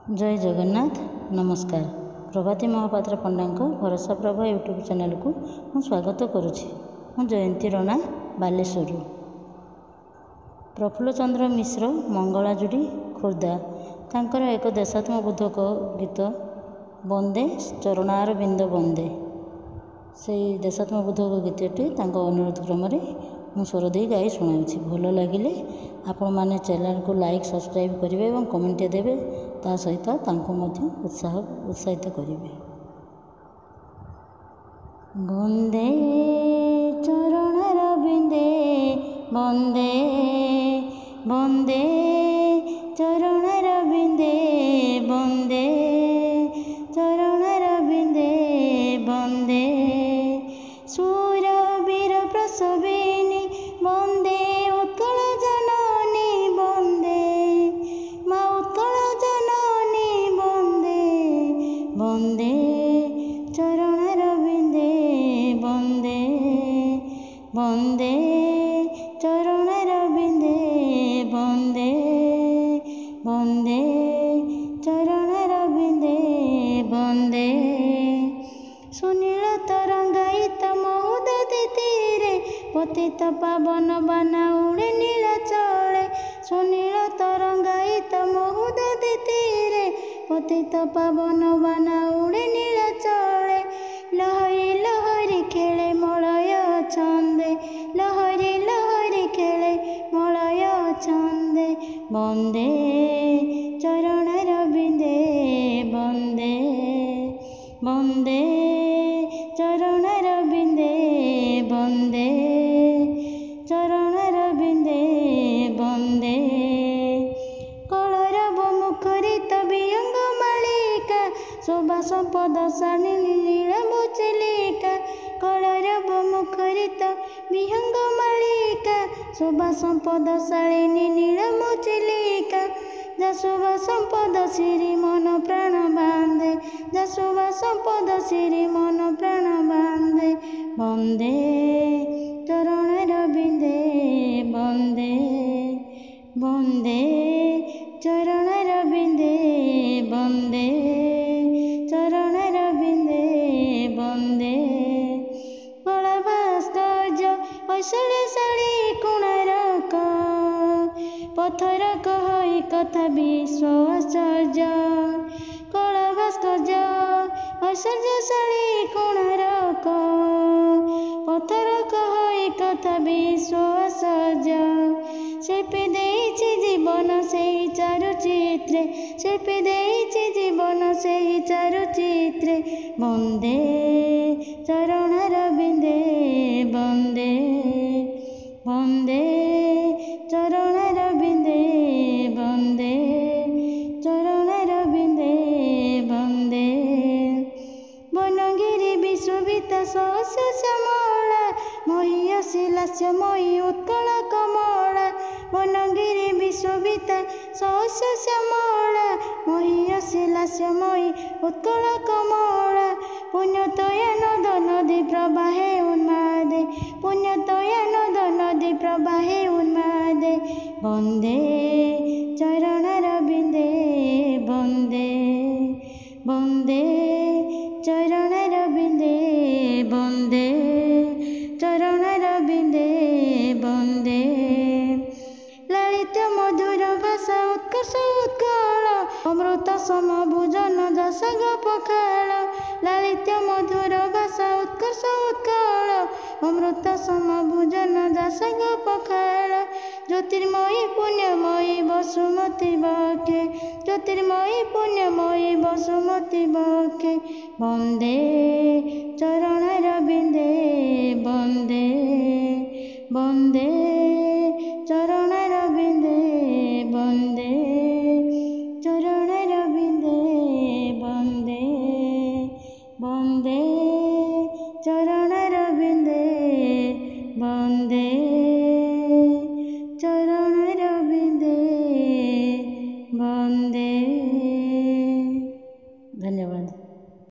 जय जगन्नाथ नमस्कार। प्रभाती महापात्र पंडा भरोसा प्रभा यूट्यूब चैनल को मु स्वागत करुछि। मु जयंती रणा बालेश्वर। प्रफुल्ल चंद्र मिश्र मंगलाजुड़ी खोर्धा तांकर एक देशात्मबोधक गीत बंदे चरणार बिंद बंदे से देशात्मबोधक गीतटी अनुरोध क्रम मु स्वर दे गाई शुणाऊँगी। भल लगिले आपण मैंने चैनल को लाइक सब्सक्राइब करेंगे और कमेंट देवे ता सहित उत्साहित करेंगे। बंदे चरण बिंदे बंदे बंदे चरण बिंदे बंदे चरण बिंदे बंदे सूर वीर प्रसविनी बंदे उत्कल जननी बंदे मा उत्कल जननी बंदे बंदे चरण बिंदे बंदे बंदे चरण बिंदे बंदे बंदे चरण बिंदे बंदे सुनील तरंगायित महुदधि तीरे पतित पावन बाना उड़े नीलाचले सुनील तरंगायित महुदधि तीरे पतित पावन बाना उड़े नीलाचले लहरी लहरी खेले मलय छंदे लहरी लहरी खेले मलय छंदे बंदे चरण बिंदे बंदे बंदे चरण बिंदे बंदे चरण बिंदे बंदे कलरव मुखरित विहंग मालिका शोभा संपद सानी नीलम चिलिका कलरव मुखरित विहंग मालिका शोभा संपद शालिनी नीलम चिलिका जशोभा संपद श्री मन प्राण बांधे जशोभा संपद श्री मन प्राण बांधे बंदे चरण बिंदे बंदे बंदे चरण बिंदे बंदे चरण बिंदे बंदे कला भास्कर्य ऐश्वर्यशाली कोणार्क पथर कही कथा विश्व आश्चर्य कला भास्कर्य ऐश्वर्यशाली कोणार्क पथर कही कथा विश्व आश्चर्य शिल्पी देइछि जीवन से चारुचित्रे शिल्पी देइछि जीवन से चारुचित्रे बंदे चरण बिंदे बंदे बंदे चरण बिंदे बंदे चरण बिंदे बंदे वनगिरी विश्वविता सहस्य श्यामला महीयसी लास्यमयी उत्कल कमला वनगिरी विश्वविता सहस्य श्यामला महीयसी लास्यमयी उत्कल कमला पुण्यतया नद नदी प्रवाहे उन्मादे पुण्यतया नद नदी प्रवाहे उन्मादे बंदे चरण बिंदे बंदे बंदे चरण बिंदे बंदे चरण बिंदे बंदे ललित मधुर भाषा उत्कर्ष उत्कल अमृत सम भोजन जसग पखाल ललित मधुर भाषा उत्कर्ष उत्कल अमृत सम भोजन जसग पखाल ज्योतिर्मयी पुण्यमयी वसुमती बके ज्योतिर्मयी पुण्यमयी वसुमती बके बंदे चरण बिंदे बंदे बंदे